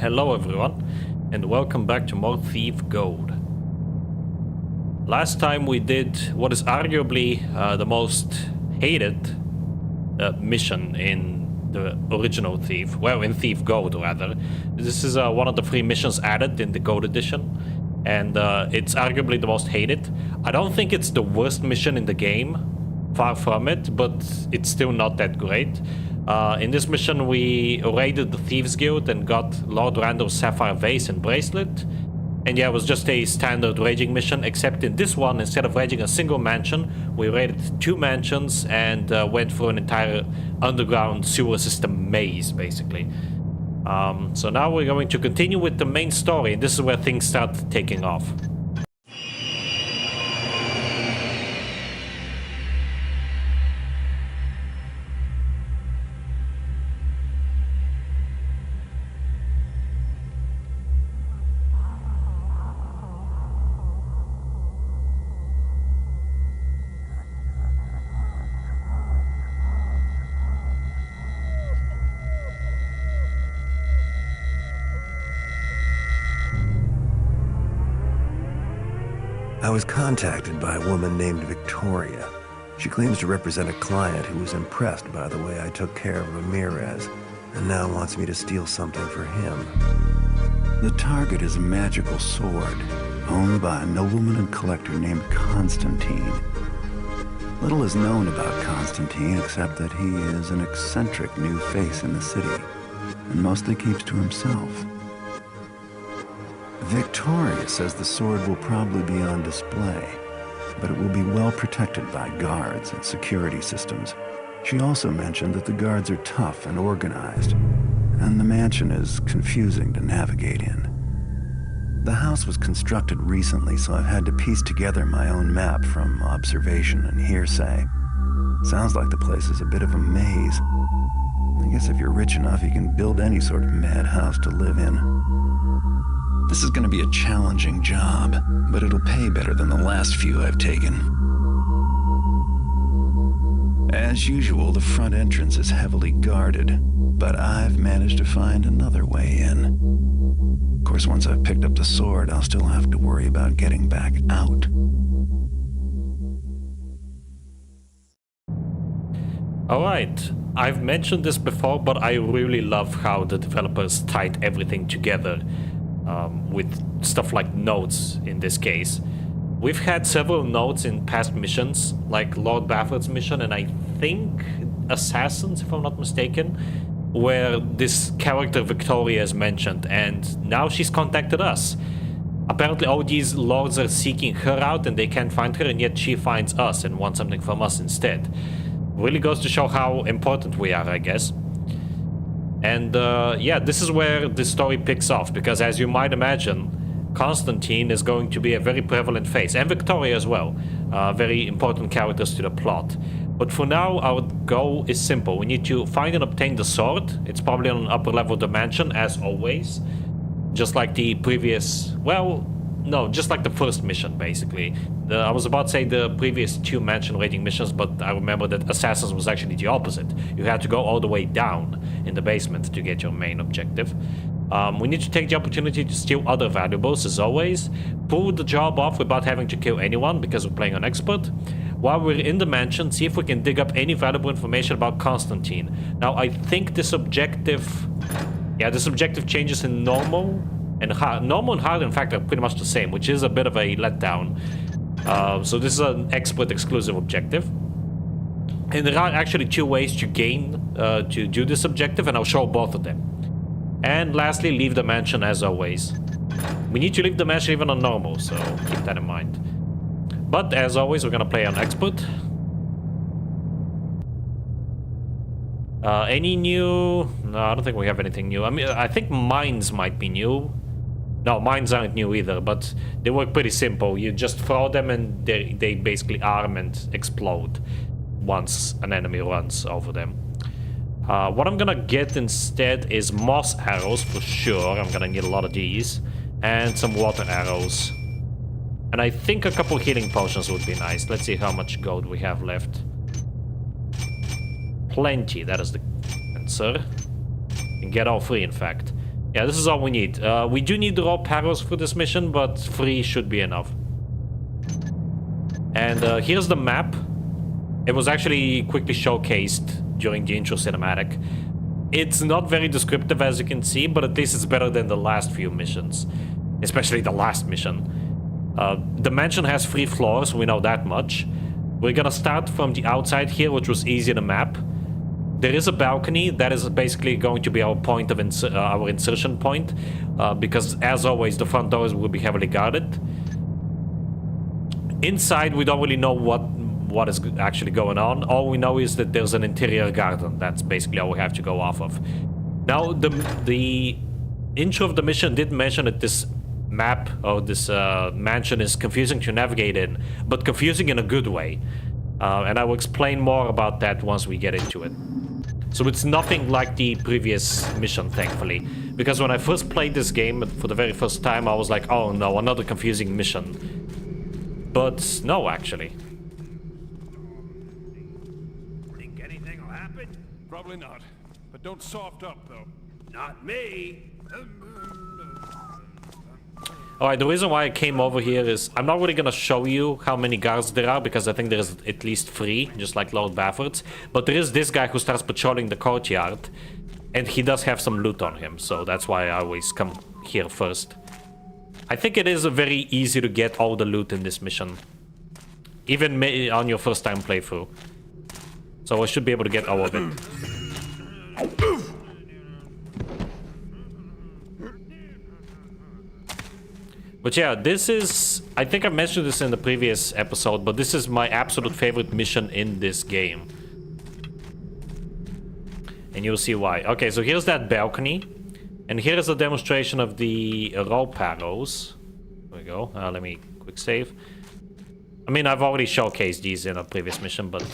hello everyone, and welcome back to more Thief Gold. Last time we did what is arguably the most hated mission in the original Thief, well, in Thief Gold rather. This is one of the 3 missions added in the Gold Edition, and it's arguably the most hated. I don't think it's the worst mission in the game, far from it, but it's still not that great. In this mission we raided the Thieves Guild and got Lord Randall's Sapphire Vase and Bracelet. And yeah, it was just a standard raiding mission, except in this one, instead of raiding a single mansion, we raided 2 mansions and went through an entire underground sewer system maze, basically. So now we're going to continue with the main story, and this is where things start taking off. I was contacted by a woman named Victoria. She claims to represent a client who was impressed by the way I took care of Ramirez, and now wants me to steal something for him. The target is a magical sword, owned by a nobleman and collector named Constantine. Little is known about Constantine except that he is an eccentric new face in the city, and mostly keeps to himself. Victoria says the sword will probably be on display, but it will be well protected by guards and security systems. She also mentioned that the guards are tough and organized, and the mansion is confusing to navigate in. The house was constructed recently, so I've had to piece together my own map from observation and hearsay. Sounds like the place is a bit of a maze. I guess if you're rich enough, you can build any sort of madhouse to live in. This is going to be a challenging job, but it'll pay better than the last few I've taken. As usual, the front entrance is heavily guarded, but I've managed to find another way in. Of course, once I've picked up the sword, I'll still have to worry about getting back out. Alright, I've mentioned this before, but I really love how the developers tied everything together. With stuff like notes in this case. We've had several notes in past missions, like Lord Bafflet's mission and I think Assassins, if I'm not mistaken, where this character Victoria is mentioned, and now she's contacted us. Apparently all these lords are seeking her out and they can't find her, and yet she finds us and wants something from us instead. Really goes to show how important we are, I guess. And yeah, this is where the story picks off, because as you might imagine, Constantine is going to be a very prevalent face, and Victoria as well, very important characters to the plot. But for now, our goal is simple. We need to find and obtain the sword. It's probably on an upper level of the mansion, as always. Just like the previous, well, no, just like the first mission, basically. I was about to say the previous 2 mansion raiding missions, but I remember that Assassins was actually the opposite. You had to go all the way down in the basement to get your main objective. We need to take the opportunity to steal other valuables, as always. Pull the job off without having to kill anyone, because we're playing on expert. While we're in the mansion, see if we can dig up any valuable information about Constantine. Now, I think this objective... yeah, this objective changes in normal and hard. Normal and hard, in fact, are pretty much the same, which is a bit of a letdown. So this is an expert exclusive objective. And there are actually 2 ways to gain, to do this objective, and I'll show both of them. And lastly, leave the mansion as always. We need to leave the mansion even on normal, so keep that in mind. But as always, we're gonna play on expert. Any new... no, I don't think we have anything new. I mean, I think mines might be new. No, mines aren't new either, but they work pretty simple. You just throw them and they basically arm and explode once an enemy runs over them. What I'm gonna get instead is moss arrows for sure. I'm gonna need a lot of these. And some water arrows. And I think a couple healing potions would be nice. Let's see how much gold we have left. Plenty, that is the answer. You can get all 3, in fact. Yeah, this is all we need. We do need the raw arrows for this mission, but 3 should be enough. And here's the map. It was actually quickly showcased during the intro cinematic. It's not very descriptive, as you can see, but at least it's better than the last few missions. Especially the last mission. The mansion has 3 floors, we know that much. We're gonna start from the outside here, which was easy to map. There is a balcony that is basically going to be our point of our insertion point, because as always the front doors will be heavily guarded. Inside we don't really know what is actually going on. All we know is that there's an interior garden. That's basically all we have to go off of. Now the intro of the mission did mention that this map or this mansion is confusing to navigate in, but confusing in a good way. And I will explain more about that once we get into it. So it's nothing like the previous mission, thankfully. Because when I first played this game for the very first time, I was like, oh no, another confusing mission. But no, actually. Think anything will happen? Probably not. But don't soft up, though. Not me. Alright, the reason why I came over here is I'm not really gonna show you how many guards there are, because I think there's at least 3, just like Lord Bafford's. But there is this guy who starts patrolling the courtyard, and he does have some loot on him, so that's why I always come here first. I think it is very easy to get all the loot in this mission, even on your first time playthrough. So I should be able to get all of it. But yeah, this is... I think I mentioned this in the previous episode, but this is my absolute favorite mission in this game. And you'll see why. Okay, so here's that balcony. And here is a demonstration of the rope arrows. There we go. Let me quick save. I mean, I've already showcased these in a previous mission, but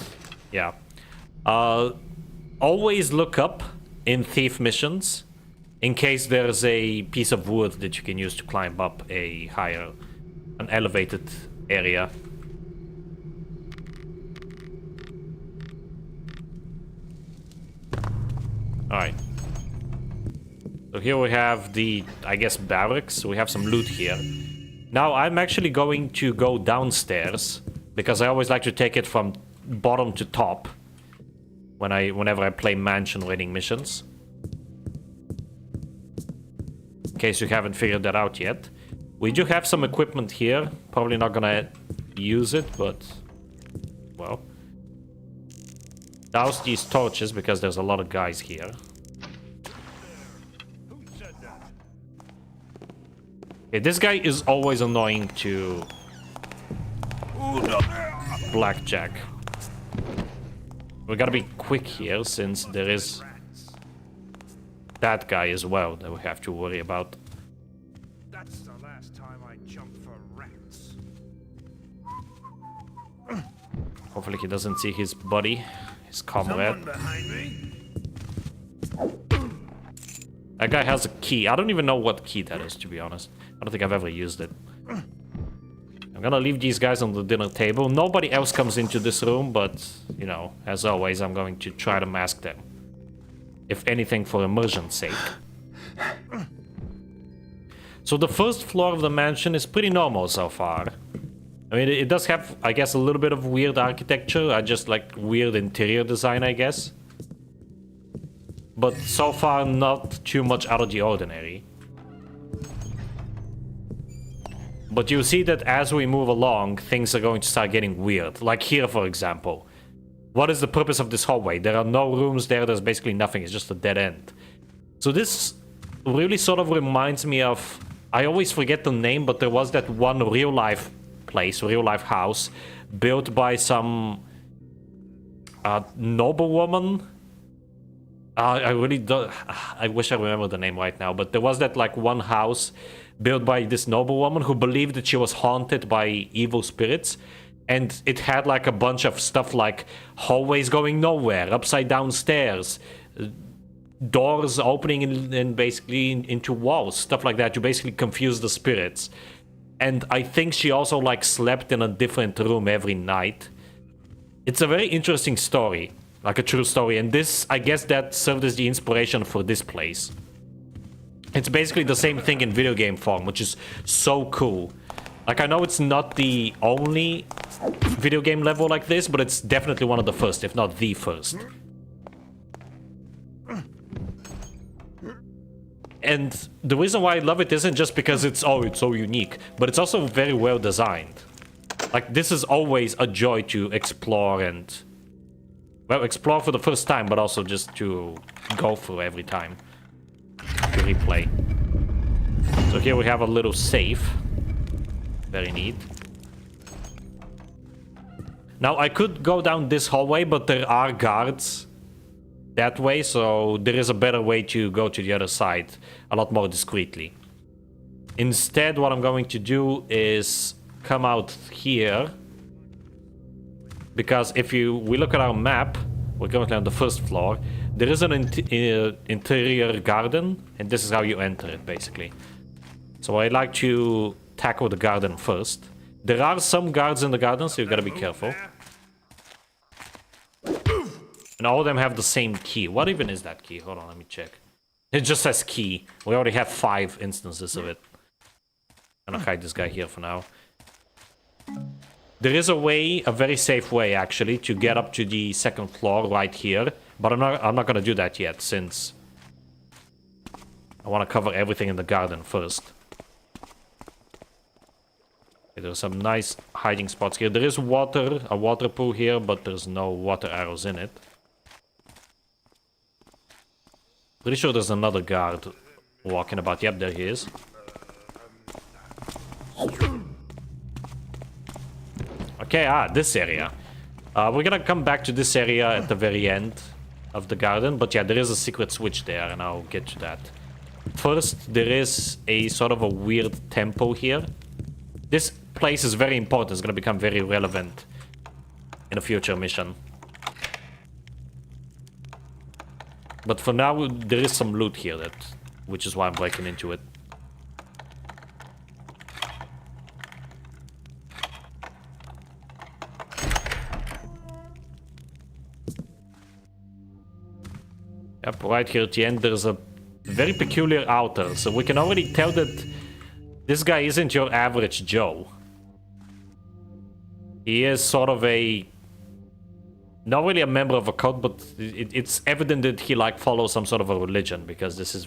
yeah. Always look up in thief missions, in case there's a piece of wood that you can use to climb up an elevated area. Alright. So here we have the, I guess, barracks. We have some loot here. Now I'm actually going to go downstairs, because I always like to take it from bottom to top whenever I play mansion raiding missions. In case you haven't figured that out yet. We do have some equipment here. Probably not gonna use it, but... well. Douse these torches, because there's a lot of guys here. Okay, this guy is always annoying to... blackjack. We gotta be quick here, since there is... that guy as well that we have to worry about. That's the last time I jumped for rats. Hopefully he doesn't see his buddy, his comrade. Someone behind me? That guy has a key. I don't even know what key that is, to be honest. I don't think I've ever used it. I'm gonna leave these guys on the dinner table. Nobody else comes into this room, but, you know, as always, I'm going to try to mask them. If anything, for immersion's sake. So the first floor of the mansion is pretty normal so far. I mean, it does have, I guess, a little bit of weird architecture. I just like weird interior design, I guess. But so far, not too much out of the ordinary. But you see that as we move along, things are going to start getting weird. Like here, for example. What is the purpose of this hallway? There are no rooms there, there's basically nothing, it's just a dead end. So this really sort of reminds me of... I always forget the name, but there was that one real-life place, real-life house, built by some... noblewoman? I really don't... I wish I remember the name right now, but there was that, like, one house built by this noblewoman who believed that she was haunted by evil spirits. And it had like a bunch of stuff like hallways going nowhere, upside down stairs, doors opening and basically into walls, stuff like that. You basically confuse the spirits. And I think she also like slept in a different room every night. It's a very interesting story, like a true story. And this, I guess that served as the inspiration for this place. It's basically the same thing in video game form, which is so cool. Like, I know it's not the only video game level like this, but it's definitely one of the first, if not the first. And the reason why I love it isn't just because it's so unique, but it's also very well designed. Like, this is always a joy to explore and... well, explore for the first time, but also just to go through every time. To replay. So here we have a little safe. Very neat. Now, I could go down this hallway, but there are guards that way, so there is a better way to go to the other side, a lot more discreetly. Instead, what I'm going to do is come out here, because if we look at our map, we're currently on the first floor, there is an interior garden, and this is how you enter it, basically. So I like to tackle the garden first. There are some guards in the garden, so you gotta be careful. And all of them have the same key. What even is that key? Hold on, let me check. It just says key. We already have 5 instances of it. I'm gonna hide this guy here for now. There is a way, a very safe way actually, to get up to the second floor right here. But I'm not gonna do that yet, since I want to cover everything in the garden first. Okay, there's some nice hiding spots here. There is water, a water pool here, but there's no water arrows in it. Pretty sure there's another guard walking about. Yep, there he is. Okay, this area. We're gonna come back to this area at the very end of the garden, but yeah, there is a secret switch there, and I'll get to that. First, there is a sort of a weird temple here. This place is very important. It's gonna become very relevant in a future mission. But for now, there is some loot here, which is why I'm breaking into it. Yep, right here at the end, there's a very peculiar altar. So we can already tell that this guy isn't your average Joe. He is sort of not really a member of a cult, but it's evident that he like follows some sort of a religion, because this is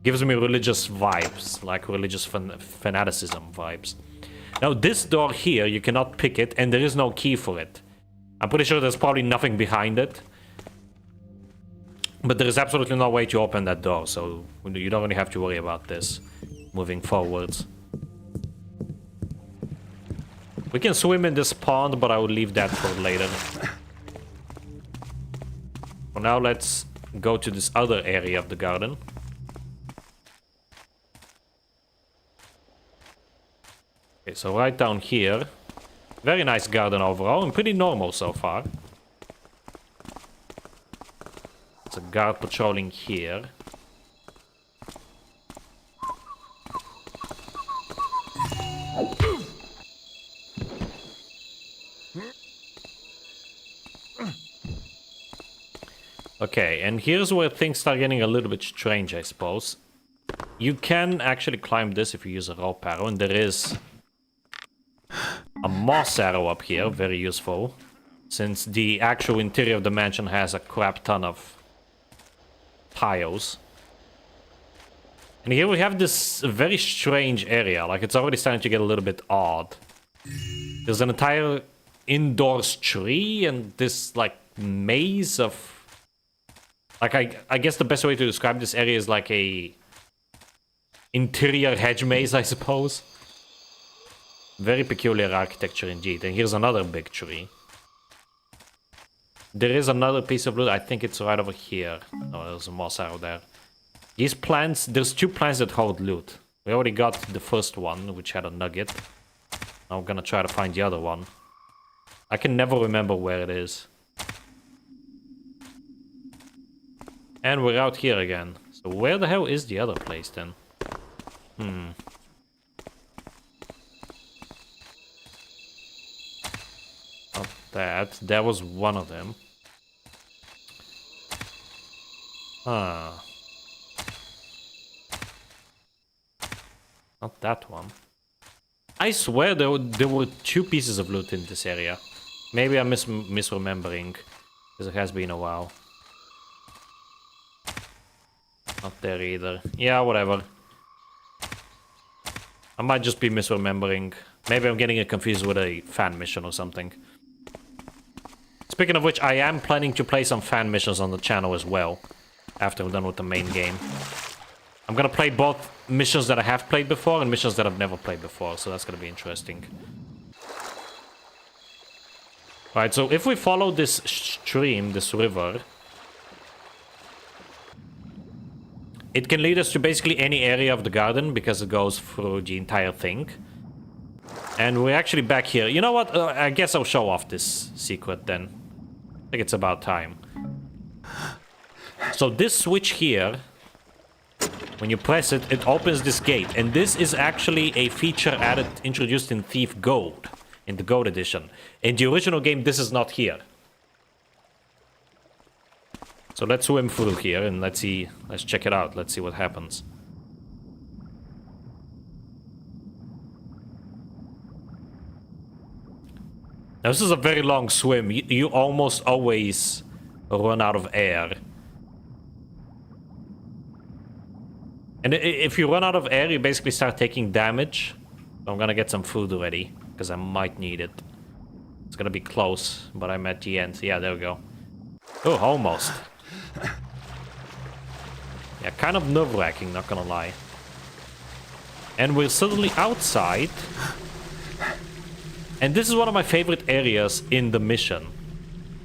gives me religious vibes, like religious fanaticism vibes. Now this door here, you cannot pick it, and there is no key for it. I'm pretty sure there's probably nothing behind it. But there is absolutely no way to open that door, so you don't really have to worry about this moving forwards. We can swim in this pond, but I will leave that for later. For now, let's go to this other area of the garden. Okay, so right down here. Very nice garden overall, and pretty normal so far. There's a guard patrolling here. Okay, and here's where things start getting a little bit strange, I suppose. You can actually climb this if you use a rope arrow, and there is a moss arrow up here, very useful, since the actual interior of the mansion has a crap ton of tiles. And here we have this very strange area, like it's already starting to get a little bit odd. There's an entire indoors tree and this like maze of... Like, I guess the best way to describe this area is like a interior hedge maze, I suppose. Very peculiar architecture indeed. And here's another big tree. There is another piece of loot. I think it's right over here. Oh, there's a moss arrow there. These plants, there's 2 plants that hold loot. We already got the first one, which had a nugget. Now I'm gonna try to find the other one. I can never remember where it is. And we're out here again. So where the hell is the other place then? Not that. That was one of them. Not that one. I swear there were 2 pieces of loot in this area. Maybe I'm misremembering, because it has been a while. Not there either. Yeah, whatever. I might just be misremembering. Maybe I'm getting it confused with a fan mission or something. Speaking of which, I am planning to play some fan missions on the channel as well, after I'm done with the main game. I'm gonna play both missions that I have played before and missions that I've never played before, so that's gonna be interesting. Alright, so if we follow this stream, this river, it can lead us to basically any area of the garden because it goes through the entire thing. And we're actually back here. You know what? I guess I'll show off this secret then. I think it's about time. So this switch here, when you press it, it opens this gate. And this is actually a feature introduced in Thief Gold, in the Gold edition. In the original game, this is not here. So let's swim through here and let's check it out. Let's see what happens. Now, this is a very long swim. You almost always run out of air. And if you run out of air, you basically start taking damage. So I'm gonna get some food ready, because I might need it. It's gonna be close, but I'm at the end. Yeah, there we go. Oh, almost. Yeah, kind of nerve-wracking, not gonna lie. And we're suddenly outside. And this is one of my favorite areas in the mission.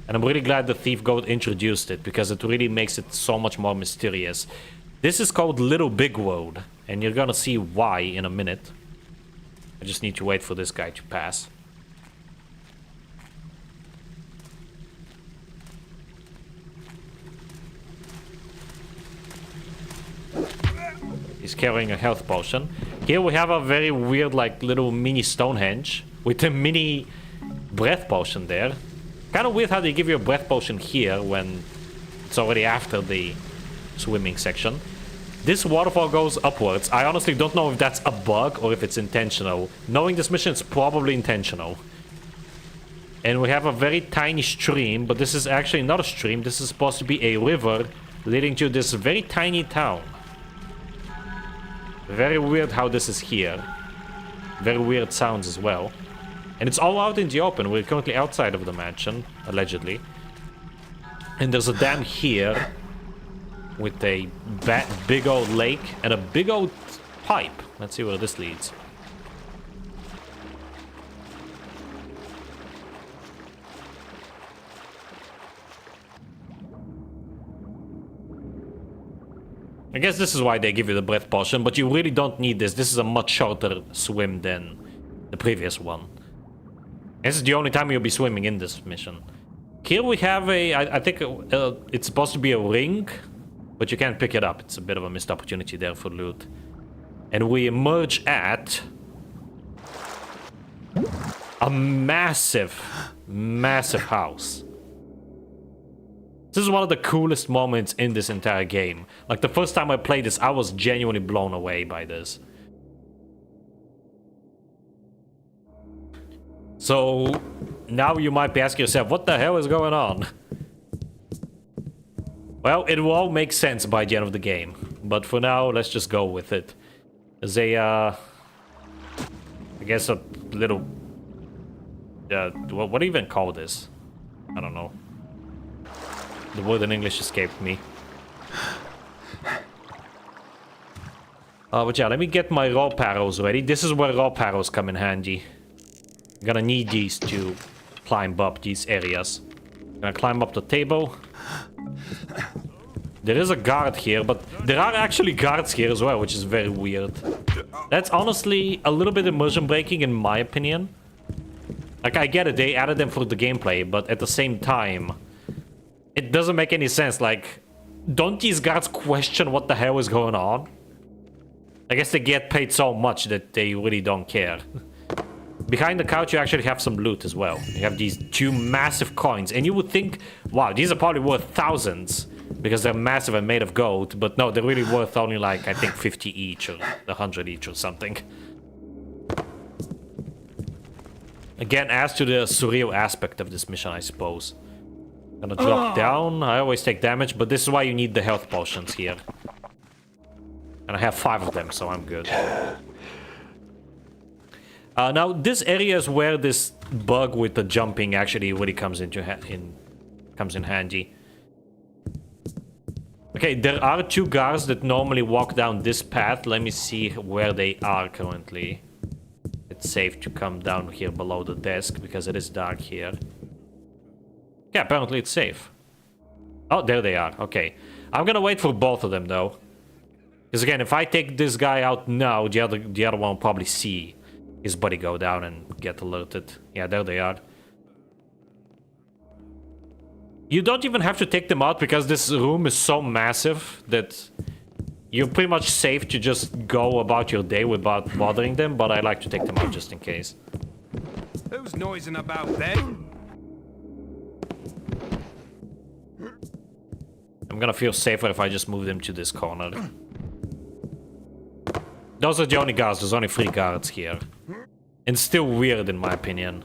And I'm really glad the Thief Goat introduced it, because it really makes it so much more mysterious. This is called Little Big World, and you're gonna see why in a minute. I just need to wait for this guy to pass. He's carrying a health potion. Here we have a very weird, like, little mini Stonehenge with a mini breath potion there. Kind of weird how they give you a breath potion here when it's already after the swimming section. This waterfall goes upwards. I honestly don't know if that's a bug or if it's intentional. Knowing this mission, it's probably intentional. And we have a very tiny stream, but this is actually not a stream. This is supposed to be a river leading to this very tiny town. Very weird how this is here. Very weird sounds as well. And it's all out in the open. We're currently outside of the mansion, allegedly. And there's a dam here with a big old lake and a big old pipe. Let's see where this leads. I guess this is why they give you the breath potion, but you really don't need this. This is a much shorter swim than the previous one. This is the only time you'll be swimming in this mission. Here we have I think it's supposed to be a ring, but you can't pick it up. It's a bit of a missed opportunity there for loot. And we emerge at a massive, massive house. This is one of the coolest moments in this entire game. Like, the first time I played this, I was genuinely blown away by this. So, now you might be asking yourself, what the hell is going on? Well, it will all make sense by the end of the game. But for now, let's just go with it. There's a, I guess a little... what do you even call this? I don't know. The word in English escaped me. But yeah, let me get my rope arrows ready. This is where rope arrows come in handy. I'm gonna need these to climb up these areas. I'm gonna climb up the table. There is a guard here, but there are actually guards here as well, which is very weird. That's honestly a little bit immersion breaking in my opinion. Like, I get it, they added them for the gameplay, but at the same time, it doesn't make any sense. Like, don't these guards question what the hell is going on? I guess they get paid so much that they really don't care. Behind the couch, you actually have some loot as well. You have these 2 massive coins, and you would think, wow, these are probably worth thousands. because they're massive and made of gold, but no, they're really worth only like, I think 50 each or 100 each or something. Again, adds to the surreal aspect of this mission, I suppose. Gonna drop down. I always take damage, but this is why you need the health potions here. And I have 5 of them, so I'm good. Now, this area is where this bug with the jumping actually really comes in handy. Okay, there are 2 guards that normally walk down this path. Let me see where they are currently. It's safe to come down here below the desk because it is dark here. Yeah, apparently it's safe. Oh, there they are. Okay. I'm gonna wait for both of them, though. Because again, if I take this guy out now, the other one will probably see his buddy go down and get alerted. Yeah, there they are. You don't even have to take them out because this room is so massive that you're pretty much safe to just go about your day without bothering them, but I like to take them out just in case. Who's noising about then? I'm gonna feel safer if I just move them to this corner. Those are the only guards. There's only 3 guards here. And still weird in my opinion.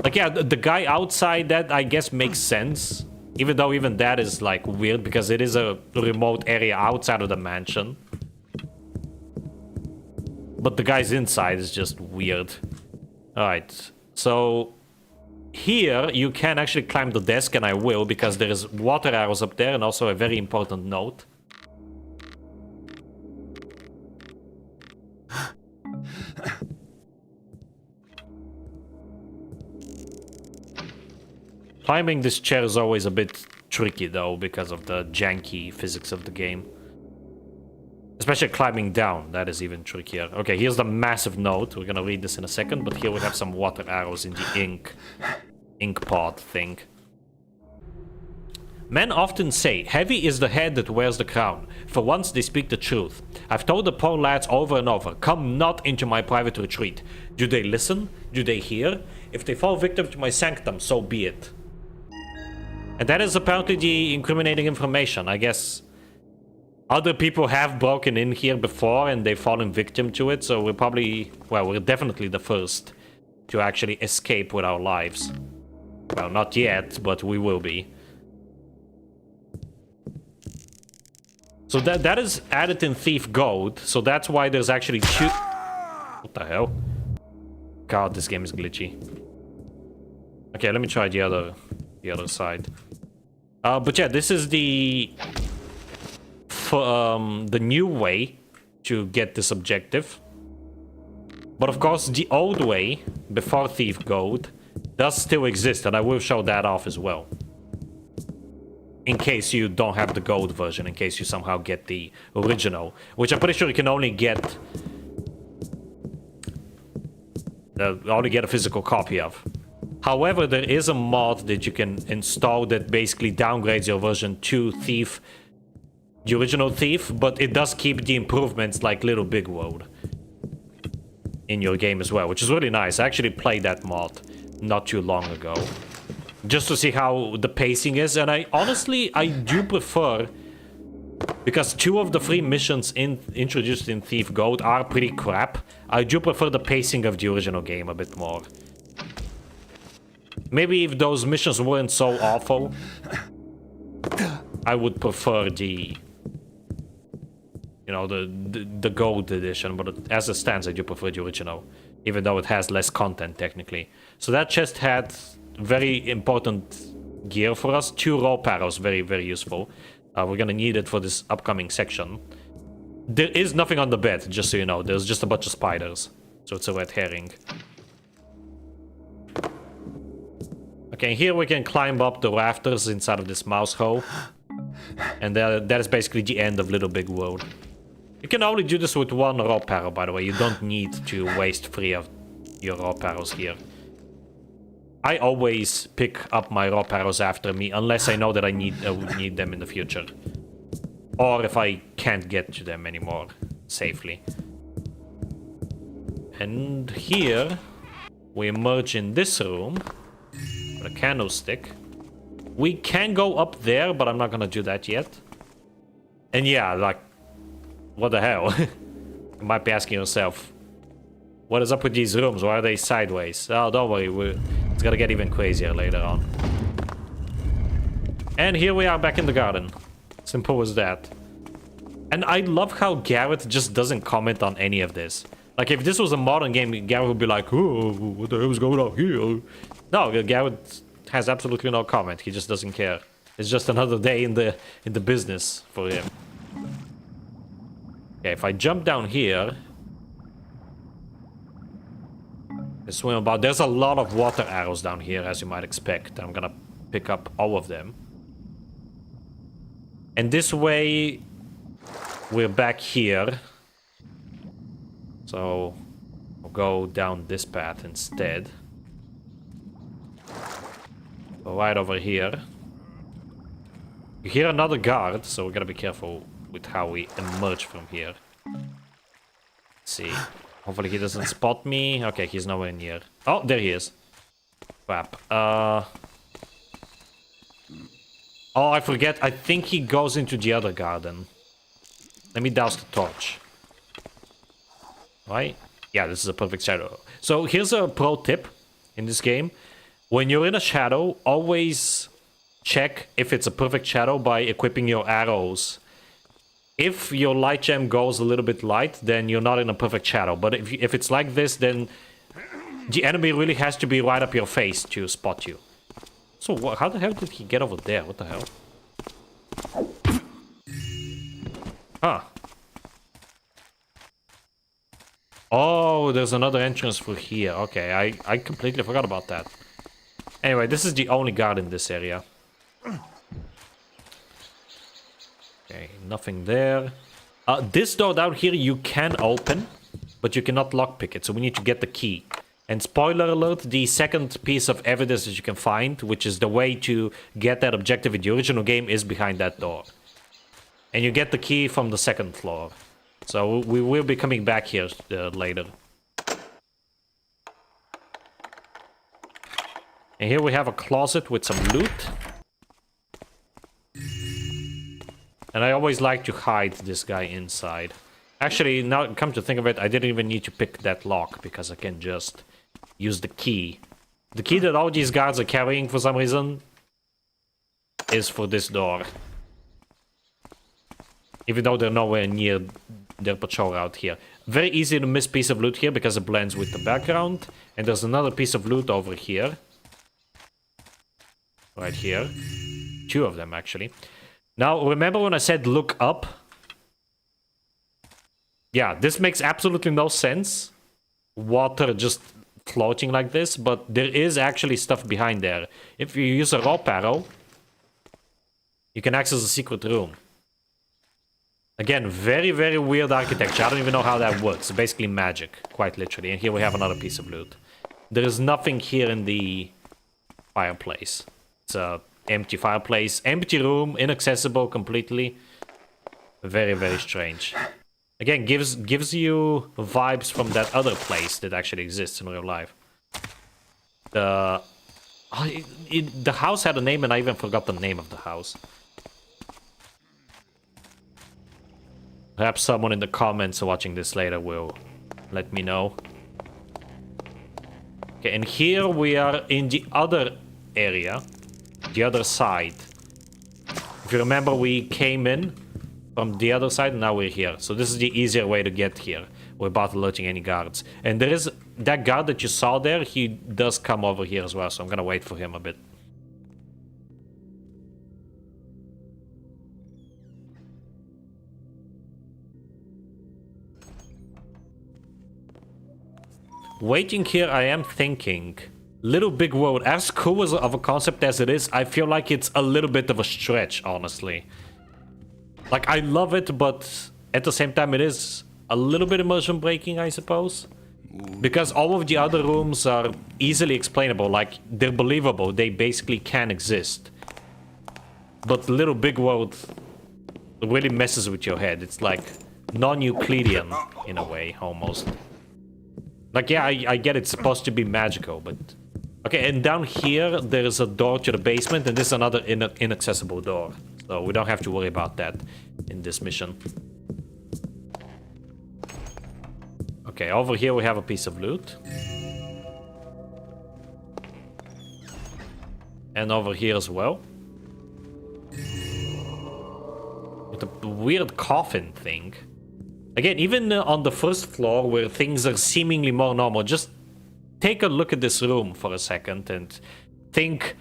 Like, yeah, the guy outside that I guess makes sense. Even though even that is like weird because it is a remote area outside of the mansion. But the guys inside is just weird. Alright, so here you can actually climb the desk, and I will because there is water arrows up there and also a very important note. Climbing this chair is always a bit tricky though because of the janky physics of the game. Especially climbing down, that is even trickier. Okay, here's the massive note. We're gonna read this in a second, but here we have some water arrows in the ink pot thing. Men often say, heavy is the head that wears the crown. For once they speak the truth. I've told the poor lads over and over, come not into my private retreat. Do they listen? Do they hear? If they fall victim to my sanctum, so be it. And that is apparently the incriminating information. I guess other people have broken in here before and they've fallen victim to it, so we're probably, well, we're definitely the first to actually escape with our lives. Well, not yet, but we will be. So that is added in Thief Gold, so that's why there's actually 2... What the hell? God, this game is glitchy. Okay, let me try the other side. But yeah, this is the new way to get this objective. But of course, the old way, before Thief Gold, does still exist, and I will show that off as well. In case you don't have the gold version, in case you somehow get the original, which I'm pretty sure you can only get a physical copy of. However, there is a mod that you can install that basically downgrades your version to Thief, the original Thief, but it does keep the improvements like Little Big World in your game as well, which is really nice. I actually played that mod not too long ago, just to see how the pacing is, and I do prefer, because 2 of the 3 missions introduced in Thief Gold are pretty crap, I do prefer the pacing of the original game a bit more. Maybe if those missions weren't so awful, I would prefer the, you know, the gold edition, but as it stands, I do prefer the original, even though it has less content technically. So that chest had very important gear for us. 2 rope arrows, very, very useful. We're gonna need it for this upcoming section. There is nothing on the bed, just so you know. There's just a bunch of spiders, so it's a red herring. Okay, here we can climb up the rafters inside of this mouse hole. And that is basically the end of Little Big World. You can only do this with 1 rope arrow, by the way. You don't need to waste 3 of your rope arrows here. I always pick up my rope arrows after me, unless I know that I would need them in the future. Or if I can't get to them anymore safely. And here, we emerge in this room. A candlestick. We can go up there, but I'm not gonna do that yet. And yeah, like, what the hell? You might be asking yourself, what is up with these rooms? Why are they sideways? Oh, don't worry, it's gonna get even crazier later on. And here we are back in the garden. Simple as that. And I love how Garrett just doesn't comment on any of this. Like, if this was a modern game, Garrett would be like, oh, what the hell is going on here? No, Garrett has absolutely no comment. He just doesn't care. It's just another day in the business for him. Okay, if I jump down here... swim about. There's a lot of water arrows down here, as you might expect. I'm gonna pick up all of them. And this way, we're back here. So, I'll go down this path instead. Go right over here. You hear another guard, so we gotta be careful with how we emerge from here. Let's see. Hopefully he doesn't spot me. Okay, he's nowhere near. Oh, there he is. Crap. Oh, I forget. I think he goes into the other garden. Let me douse the torch. Right? Yeah, this is a perfect shadow. So here's a pro tip in this game. When you're in a shadow, always check if it's a perfect shadow by equipping your arrows. If your light gem goes a little bit light, then you're not in a perfect shadow. But if it's like this, then the enemy really has to be right up your face to spot you. So how the hell did he get over there? What the hell? Huh. Oh, there's another entrance for here. Okay, I completely forgot about that. Anyway, this is the only guard in this area. Okay, nothing there. This door down here you can open, but you cannot lockpick it, so we need to get the key. And spoiler alert, the second piece of evidence that you can find, which is the way to get that objective in the original game, is behind that door. And you get the key from the second floor. So we will be coming back here later. And here we have a closet with some loot. And I always like to hide this guy inside. Actually, now come to think of it, I didn't even need to pick that lock because I can just use the key. The key that all these guards are carrying for some reason is for this door. Even though they're nowhere near their patrol out here. Very easy to miss piece of loot here because it blends with the background. And there's another piece of loot over here. Right here. Two of them, actually. Now, remember when I said look up? Yeah, this makes absolutely no sense. Water just floating like this, but there is actually stuff behind there. If you use a rope arrow, you can access a secret room. Again, very, very weird architecture. I don't even know how that works. Basically magic, quite literally. And here we have another piece of loot. There is nothing here in the fireplace. It's a empty fireplace, empty room, inaccessible completely. Very, very strange. Again, gives you vibes from that other place that actually exists in real life. The house had a name and I even forgot the name of the house. Perhaps someone in the comments watching this later will let me know. Okay, and here we are in the other area. The other side. If you remember, we came in from the other side and now we're here. So this is the easier way to get here without alerting any guards. And there is that guard that you saw there, he does come over here as well, so I'm gonna wait for him a bit. Waiting here, I am thinking... Little Big World, as cool as of a concept as it is, I feel like it's a little bit of a stretch, honestly. Like, I love it, but at the same time it is a little bit immersion breaking, I suppose. Because all of the other rooms are easily explainable, like, they're believable, they basically can exist. But Little Big World really messes with your head, it's like non-Euclidean in a way, almost. Like, yeah, I get it's supposed to be magical, but Okay, and down here, there is a door to the basement, and this is another inaccessible door. So we don't have to worry about that in this mission. Okay, over here we have a piece of loot. And over here as well. With a weird coffin thing. Again, even on the first floor where things are seemingly more normal, just take a look at this room for a second and think,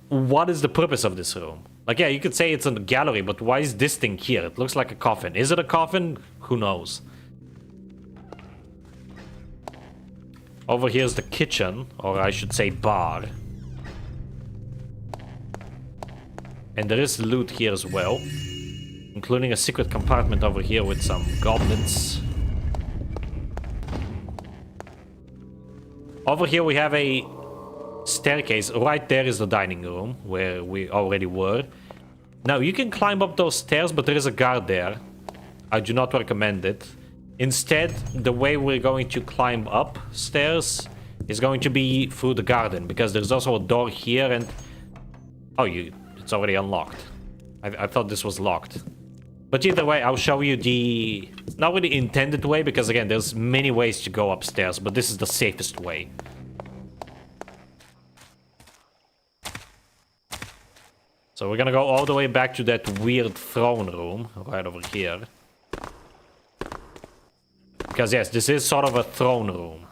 what is the purpose of this room? Like, yeah, you could say it's a gallery, but why is this thing here? It looks like a coffin. Is it a coffin? Who knows? Over here's the kitchen, or I should say bar. And there is loot here as well, including a secret compartment over here with some goblins. Over here we have a staircase. Right there is the dining room, where we already were. Now, you can climb up those stairs, but there is a guard there. I do not recommend it. Instead, the way we're going to climb up stairs is going to be through the garden, because there's also a door here and... Oh, it's already unlocked. I thought this was locked. But either way, I'll show you the... Not really intended way, because again, there's many ways to go upstairs, but this is the safest way. So we're gonna go all the way back to that weird throne room, right over here. Because yes, this is sort of a throne room.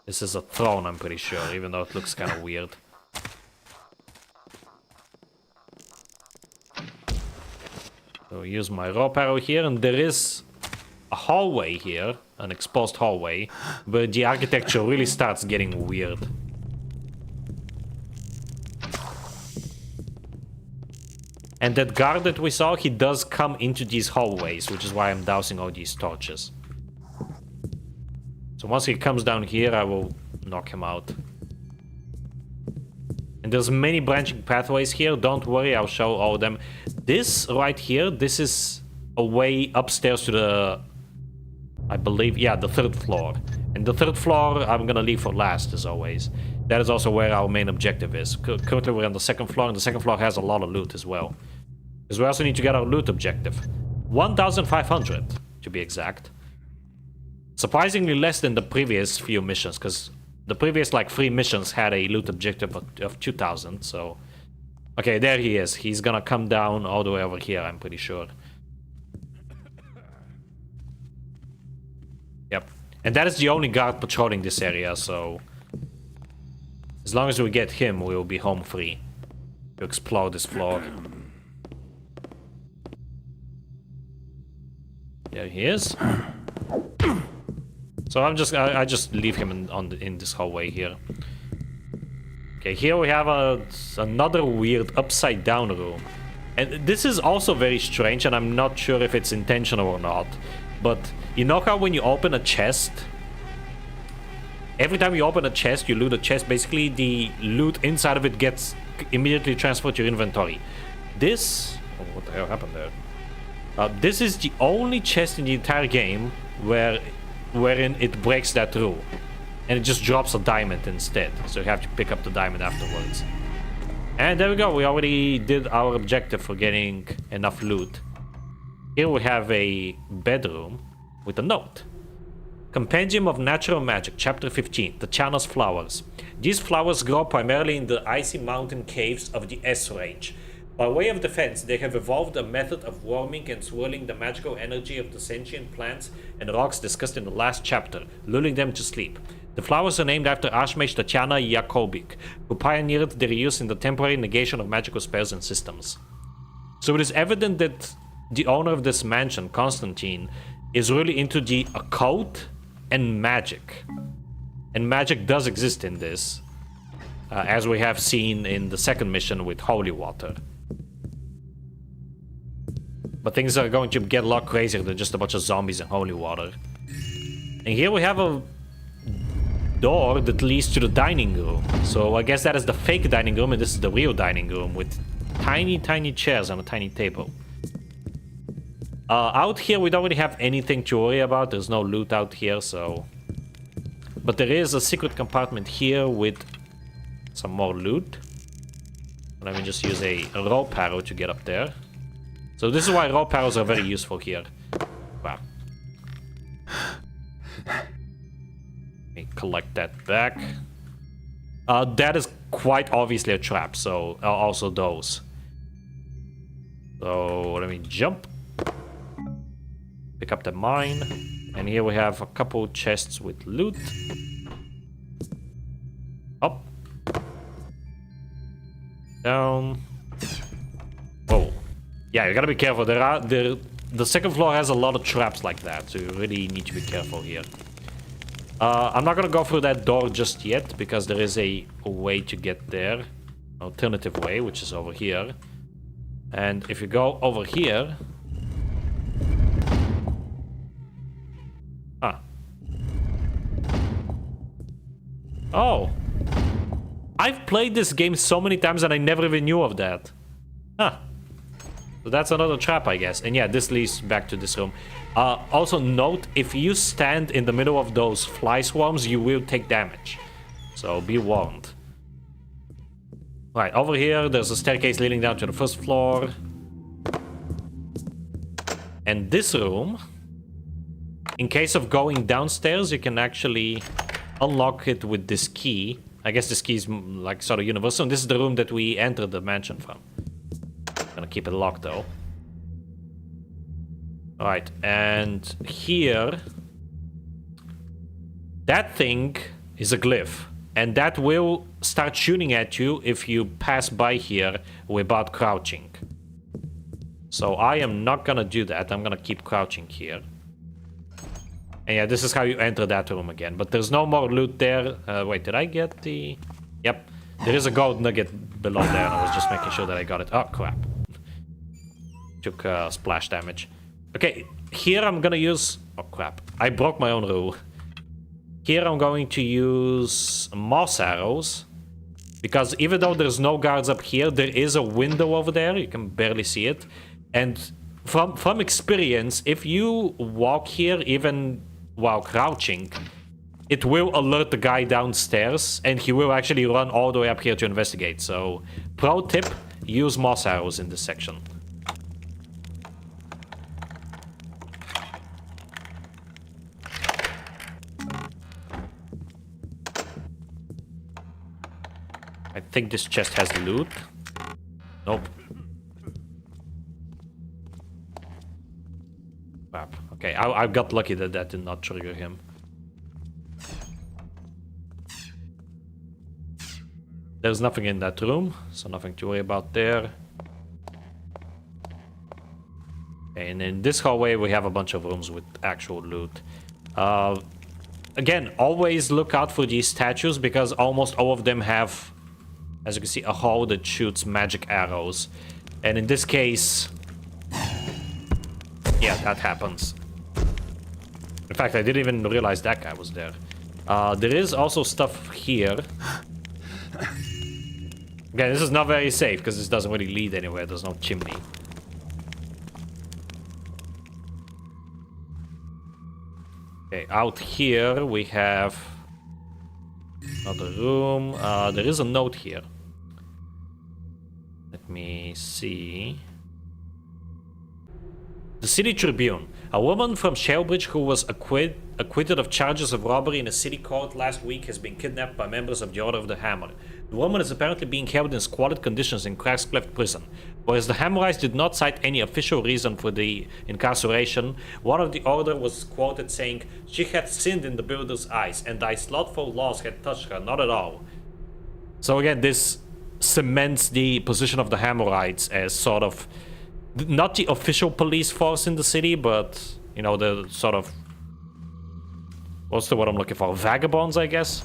This is a throne, I'm pretty sure, even though it looks kind of weird. So use my rope arrow here, and there is a hallway here, an exposed hallway, but the architecture really starts getting weird. And that guard that we saw, he does come into these hallways, which is why I'm dousing all these torches. So once he comes down here, I will knock him out. And there's many branching pathways here. Don't worry, I'll show all of them. This right here, this is a way upstairs to the... I believe, yeah, the third floor. And the third floor, I'm gonna leave for last, as always. That is also where our main objective is. Currently, we're on the second floor, and the second floor has a lot of loot as well. Because we also need to get our loot objective. 1,500, to be exact. Surprisingly less than the previous few missions, because the previous, like, 3 missions had a loot objective of 2,000, so... Okay, there he is. He's gonna come down all the way over here, I'm pretty sure. Yep. And that is the only guard patrolling this area, so... As long as we get him, we will be home free to explore this floor. There he is. So I just leave him in this hallway here. Okay, here we have another weird upside down room. And this is also very strange, and I'm not sure if it's intentional or not. But you know how when you open a chest, every time you open a chest, you loot a chest, basically the loot inside of it gets immediately transferred to your inventory. This... Oh, what the hell happened there? This is the only chest in the entire game wherein it breaks that rule. And it just drops a diamond instead. So you have to pick up the diamond afterwards. And there we go. We already did our objective for getting enough loot. Here we have a bedroom with a note. Compendium of Natural Magic, Chapter 15, the Chana's Flowers. These flowers grow primarily in the icy mountain caves of the S Range. By way of defense, they have evolved a method of warming and swirling the magical energy of the sentient plants and rocks discussed in the last chapter, lulling them to sleep. The flowers are named after Archmage Tatiana Jakobik, who pioneered their use in the temporary negation of magical spells and systems. So it is evident that the owner of this mansion, Constantine, is really into the occult and magic. And magic does exist in this, as we have seen in the second mission with Holy Water. But things are going to get a lot crazier than just a bunch of zombies and holy water. And here we have a door that leads to the dining room. So I guess that is the fake dining room, and this is the real dining room with tiny, tiny chairs on a tiny table. Out here, we don't really have anything to worry about. There's no loot out here, so... But there is a secret compartment here with some more loot. Let me just use a rope arrow to get up there. So this is why rope arrows are very useful here. Wow. Let me collect that back. That is quite obviously a trap, so also those. So let me jump. Pick up the mine. And here we have a couple chests with loot. Up. Down. Oh. Yeah, you gotta be careful. The second floor has a lot of traps like that, so you really need to be careful here. I'm not gonna go through that door just yet, because there is a way to get there. Alternative way, which is over here. And if you go over here... Ah. Oh. I've played this game so many times and I never even knew of that. Huh. So that's another trap, I guess. And yeah, this leads back to this room. Also note, if you stand in the middle of those fly swarms, you will take damage. So be warned. Right, over here, there's a staircase leading down to the first floor. And this room, in case of going downstairs, you can actually unlock it with this key. I guess this key is like sort of universal. And this is the room that we entered the mansion from. Gonna keep it locked though. Alright, and here... that thing is a glyph. And that will start shooting at you if you pass by here without crouching. So I am not gonna do that. I'm gonna keep crouching here. And yeah, this is how you enter that room again. But there's no more loot there. Wait, did I get the... Yep. There is a gold nugget below there. And I was just making sure that I got it. Oh, crap. Took splash damage. Okay, here I'm gonna use... Oh, crap. I broke my own rule. Here I'm going to use moss arrows. Because even though there's no guards up here, there is a window over there. You can barely see it. And from experience, if you walk here even while crouching, it will alert the guy downstairs. And he will actually run all the way up here to investigate. So, pro tip, use moss arrows in this section. I think this chest has loot. Nope. Crap. Okay, I got lucky that that did not trigger him. There's nothing in that room, so nothing to worry about there. Okay, and in this hallway we have a bunch of rooms with actual loot. Again, always look out for these statues because almost all of them have, as you can see, a hole that shoots magic arrows. And in this case... yeah, that happens. In fact, I didn't even realize that guy was there. There is also stuff here. Again, this is not very safe because this doesn't really lead anywhere. There's no chimney. Okay, out here we have another room. There is a note here. Let me see. The City Tribune. A woman from Shalebridge who was acquitted of charges of robbery in a city court last week has been kidnapped by members of the Order of the Hammer. The woman is apparently being held in squalid conditions in Cragscleft prison. Whereas the Hammerites did not cite any official reason for the incarceration, one of the Order was quoted saying, "She had sinned in the builder's eyes, and thy slothful laws had touched her not at all." So again, this cements the position of the Hammerites as sort of not the official police force in the city, but, you know, the sort of... what's the word I'm looking for? Vagabonds, I guess?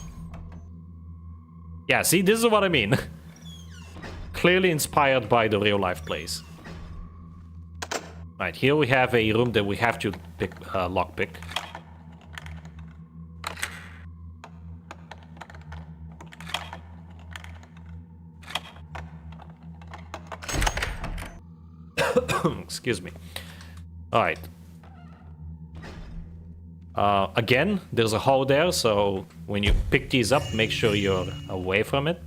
Yeah, see, this is what I mean. Clearly inspired by the real-life place. Right, here we have a room that we have to pick, lockpick. Excuse me. Alright. Again, there's a hole there, so when you pick these up, make sure you're away from it.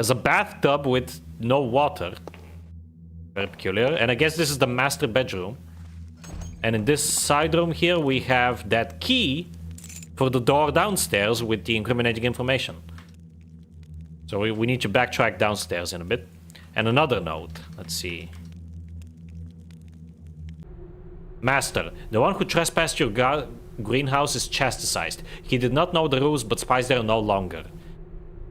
There's a bathtub with no water. Very peculiar. And I guess this is the master bedroom. And in this side room here, we have that key for the door downstairs with the incriminating information. So we need to backtrack downstairs in a bit. And another note. Let's see. Master, the one who trespassed your greenhouse is chastised. He did not know the rules, but spies there no longer.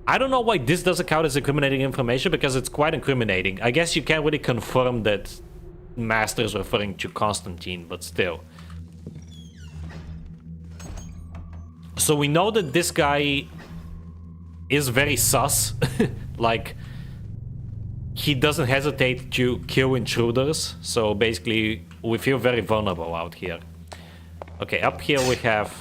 I don't know why this doesn't count as incriminating information, because it's quite incriminating. I guess you can't really confirm that Master is referring to Constantine, but still. So we know that this guy is very sus. Like, he doesn't hesitate to kill intruders. So basically, we feel very vulnerable out here. Okay, up here we have...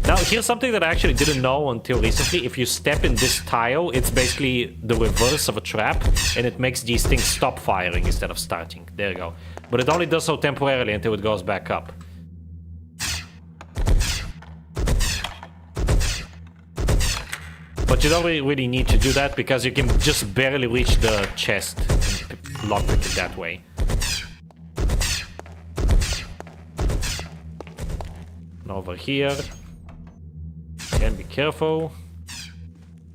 Now, here's something that I actually didn't know until recently. If you step in this tile, it's basically the reverse of a trap, and it makes these things stop firing instead of starting. There you go. But it only does so temporarily until it goes back up. But you don't really need to do that, because you can just barely reach the chest and lockpick it that way. And over here. Again, be careful.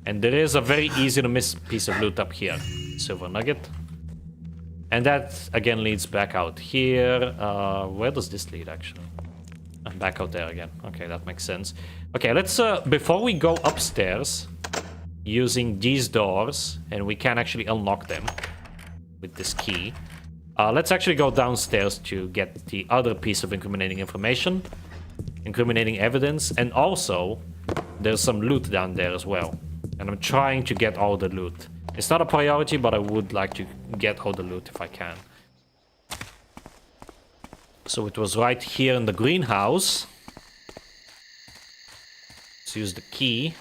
And there is a very easy to miss piece of loot up here. Silver nugget. And that, again, leads back out here. Where does this lead, actually? Back out there again. Okay, that makes sense. Okay, let's, before we go upstairs, using these doors, and we can actually unlock them with this key, let's actually go downstairs to get the other piece of incriminating information, incriminating evidence, and also there's some loot down there as well. And I'm trying to get all the loot. It's not a priority, but I would like to get all the loot if I can. So it was right here in the greenhouse. Let's use the key.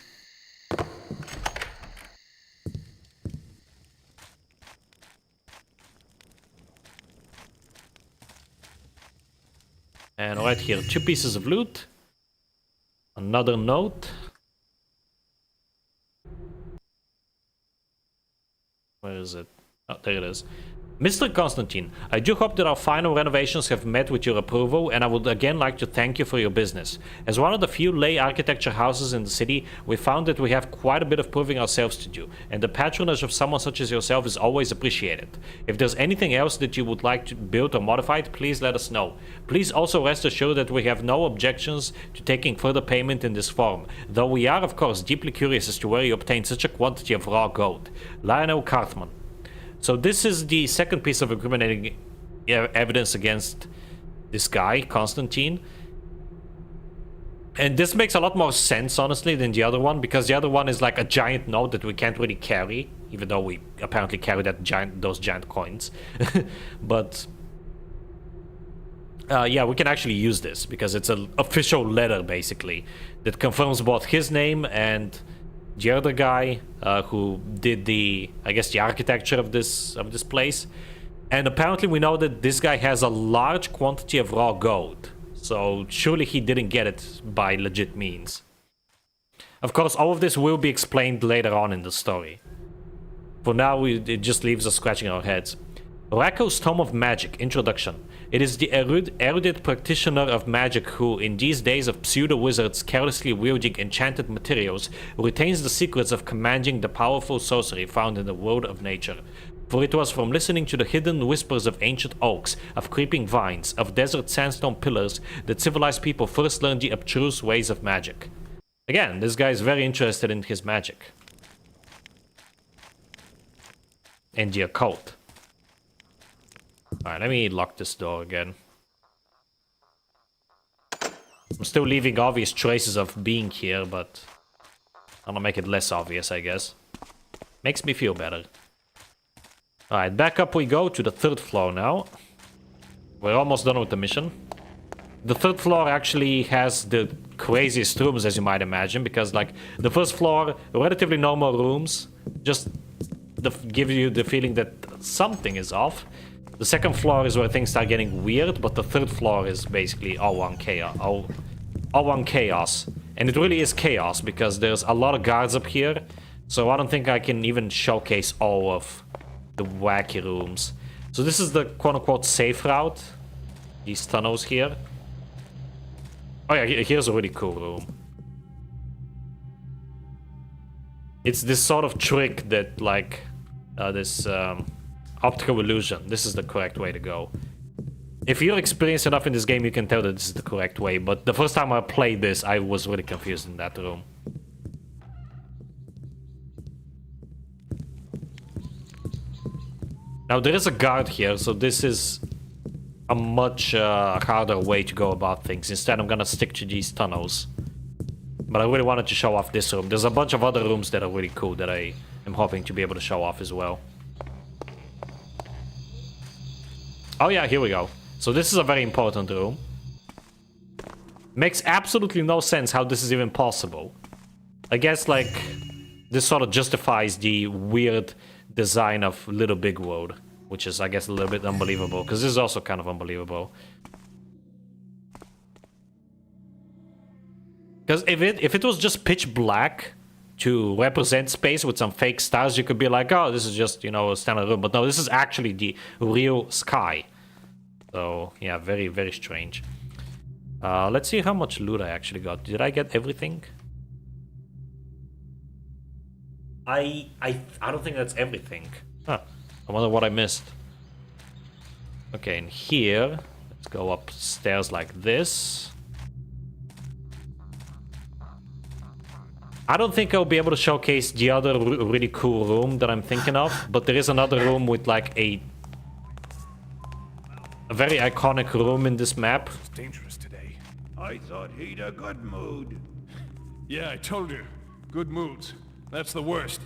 And right here, 2 pieces of loot. Another note. Where is it? Oh, there it is. Mr. Constantine, I do hope that our final renovations have met with your approval, and I would again like to thank you for your business. As one of the few lay architecture houses in the city, we found that we have quite a bit of proving ourselves to do, and the patronage of someone such as yourself is always appreciated. If there's anything else that you would like to build or modify, please let us know. Please also rest assured that we have no objections to taking further payment in this form, though we are of course deeply curious as to where you obtained such a quantity of raw gold. Lionel Cartman. So this is the second piece of incriminating evidence against this guy, Constantine. And this makes a lot more sense, honestly, than the other one, because the other one is like a giant note that we can't really carry, even though we apparently carry those giant coins. But yeah, we can actually use this, because it's an official letter, basically, that confirms both his name and the other guy who did the, I guess, the architecture of this place. And apparently we know that this guy has a large quantity of raw gold. So surely he didn't get it by legit means. Of course, all of this will be explained later on in the story. For now, it just leaves us scratching our heads. Racco's Tome of Magic, Introduction. It is the erudite practitioner of magic who, in these days of pseudo-wizards carelessly wielding enchanted materials, retains the secrets of commanding the powerful sorcery found in the world of nature. For it was from listening to the hidden whispers of ancient oaks, of creeping vines, of desert sandstone pillars, that civilized people first learned the abstruse ways of magic. Again, this guy is very interested in his magic. And the occult. Alright, let me lock this door again. I'm still leaving obvious traces of being here, but I'm gonna make it less obvious, I guess. Makes me feel better. Alright, back up we go to the 3rd floor now. We're almost done with the mission. The 3rd floor actually has the craziest rooms, as you might imagine, because, like, the 1st floor, relatively normal rooms, just give you the feeling that something is off. The 2nd floor is where things start getting weird, but the 3rd floor is basically all one chaos. All one chaos. And it really is chaos, because there's a lot of guards up here. So I don't think I can even showcase all of the wacky rooms. So this is the quote-unquote safe route. These tunnels here. Oh yeah, here's a really cool room. It's this sort of trick that, like, this optical illusion. This is the correct way to go. If you're experienced enough in this game, you can tell that this is the correct way. But the first time I played this, I was really confused in that room. Now there is a guard here, so this is a much harder way to go about things. Instead, I'm gonna stick to these tunnels. But I really wanted to show off this room. There's a bunch of other rooms that are really cool that I am hoping to be able to show off as well. Oh yeah, here we go. So this is a very important room. Makes absolutely no sense how this is even possible. I guess, like, this sort of justifies the weird design of Little Big World, which is, I guess, a little bit unbelievable, because this is also kind of unbelievable. Because if it was just pitch black to represent space with some fake stars, you could be like, oh, this is just, you know, a standard room. But no, this is actually the real sky. So, yeah, very, very strange. Let's see how much loot I actually got. Did I get everything? I don't think that's everything. Huh. I wonder what I missed. Okay, and here, let's go upstairs like this. I don't think I'll be able to showcase the other really cool room that I'm thinking of, but there is another room with like a very iconic room in this map. It's dangerous today. I thought he'd a good mood. Yeah, I told you. Good moods. That's the worst.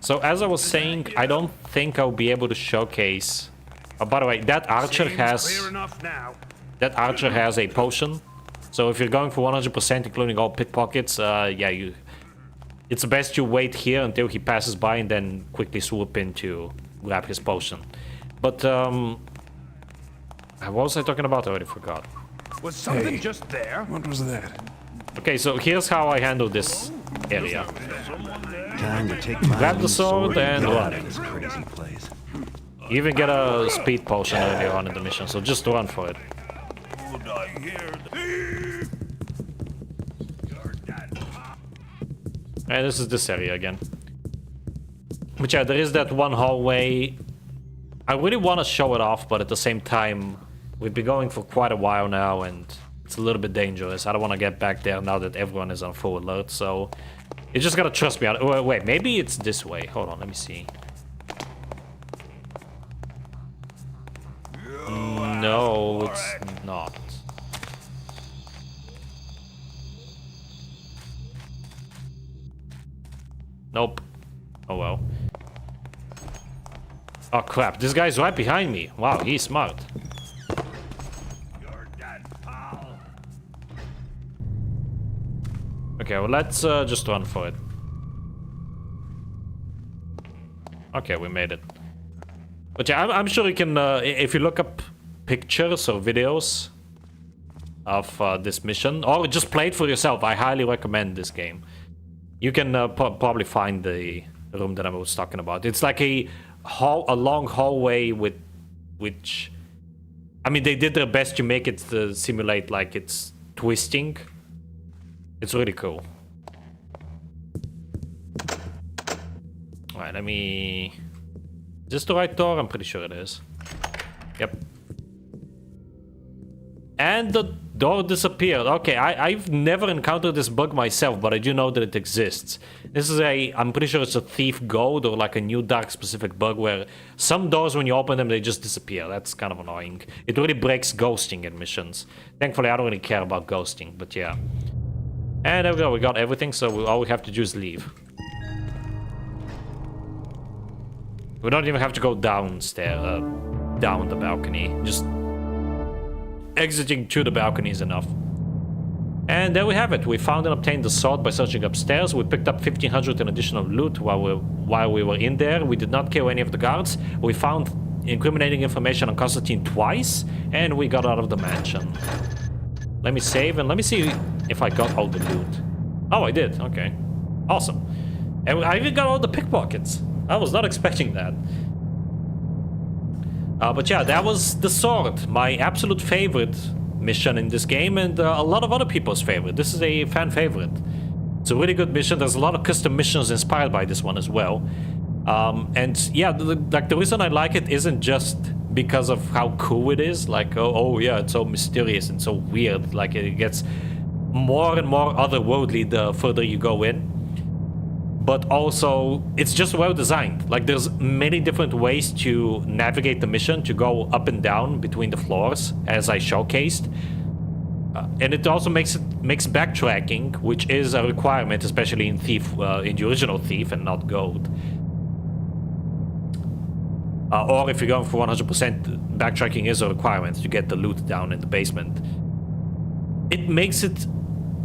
So as I was saying, I don't think I'll be able to showcase. Oh, by the way, that archer Seems has clear enough now. a potion. So if you're going for 100%, including all pickpockets, yeah, it's best you wait here until he passes by and then quickly swoop in to grab his potion. But what was I talking about? I already forgot. Was something just there? What was that? Okay, so here's how I handle this area. Time to take my Grab the sword and run. this crazy place. You even get a speed potion earlier on in the mission, so just run for it. Would I hear the... And this is this area again. But yeah, there is that one hallway. I really want to show it off, but at the same time, we've been going for quite a while now, and it's a little bit dangerous. I don't want to get back there now that everyone is on full alert, so you just gotta trust me. Wait, maybe it's this way. Hold on, let me see. No, it's not. Nope. Oh well. Oh crap, this guy's right behind me. Wow, he's smart. You're dead, pal. Okay, well let's just run for it. Okay, we made it. But yeah, I'm sure you can, if you look up pictures or videos of this mission, or just play it for yourself, I highly recommend this game. You can probably find the room that I was talking about. It's like a long hallway with which, I mean, they did their best to make it to simulate like it's twisting. It's really cool. Alright, let me... Is this the right door? I'm pretty sure it is. Yep. And the door disappeared. Okay, I've never encountered this bug myself, but I do know that it exists. This is I'm pretty sure it's a thief gold or like a new dark specific bug where some doors, when you open them, they just disappear. That's kind of annoying. It really breaks ghosting in missions. Thankfully, I don't really care about ghosting, but yeah. And there we go, we got everything, so all we have to do is leave. We don't even have to go downstairs, down the balcony. Just exiting to the balcony is enough. And there we have it. We found and obtained the sword by searching upstairs. We picked up 1,500 in additional loot while we were in there. We did not kill any of the guards. We found incriminating information on Constantine twice, and we got out of the mansion. Let me save and let me see if I got all the loot. Oh, I did. Okay. Awesome. And I even got all the pickpockets. I was not expecting that. But yeah, that was the sword, my absolute favorite mission in this game, and a lot of other people's favorite. This is a fan favorite. It's a really good mission. There's a lot of custom missions inspired by this one as well. And yeah, the reason I like it isn't just because of how cool it is. Like, oh yeah, it's so mysterious and so weird. Like, it gets more and more otherworldly the further you go in. But also, it's just well designed. Like, there's many different ways to navigate the mission, to go up and down between the floors, as I showcased. And it also makes backtracking, which is a requirement, especially in in the original Thief and not Gold. Or if you're going for 100%, backtracking is a requirement to get the loot down in the basement. It makes it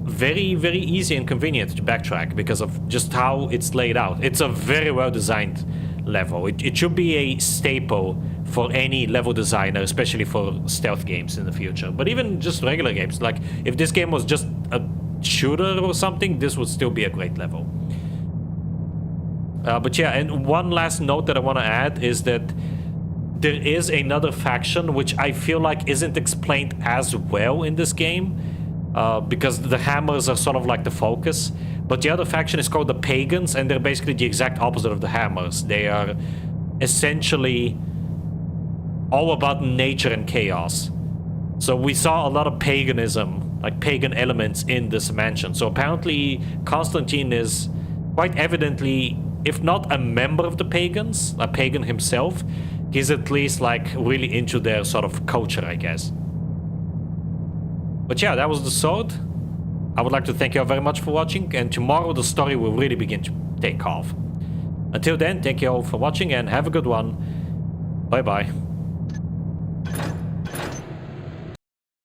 very, very easy and convenient to backtrack because of just how it's laid out. It's a very well designed level. It should be a staple for any level designer, especially for stealth games in the future. But even just regular games, like if this game was just a shooter or something, this would still be a great level. But yeah, and one last note that I want to add is that there is another faction which I feel like isn't explained as well in this game. Because the hammers are sort of like the focus, but the other faction is called the Pagans, and they're basically the exact opposite of the hammers. They are essentially all about nature and chaos. So we saw a lot of paganism, like pagan elements in this mansion. So apparently Constantine is quite evidently, if not a member of the Pagans, a pagan himself, he's at least like really into their sort of culture, I guess. But yeah, that was the sword. I would like to thank you all very much for watching, and tomorrow the story will really begin to take off. Until then, thank you all for watching and have a good one. Bye bye.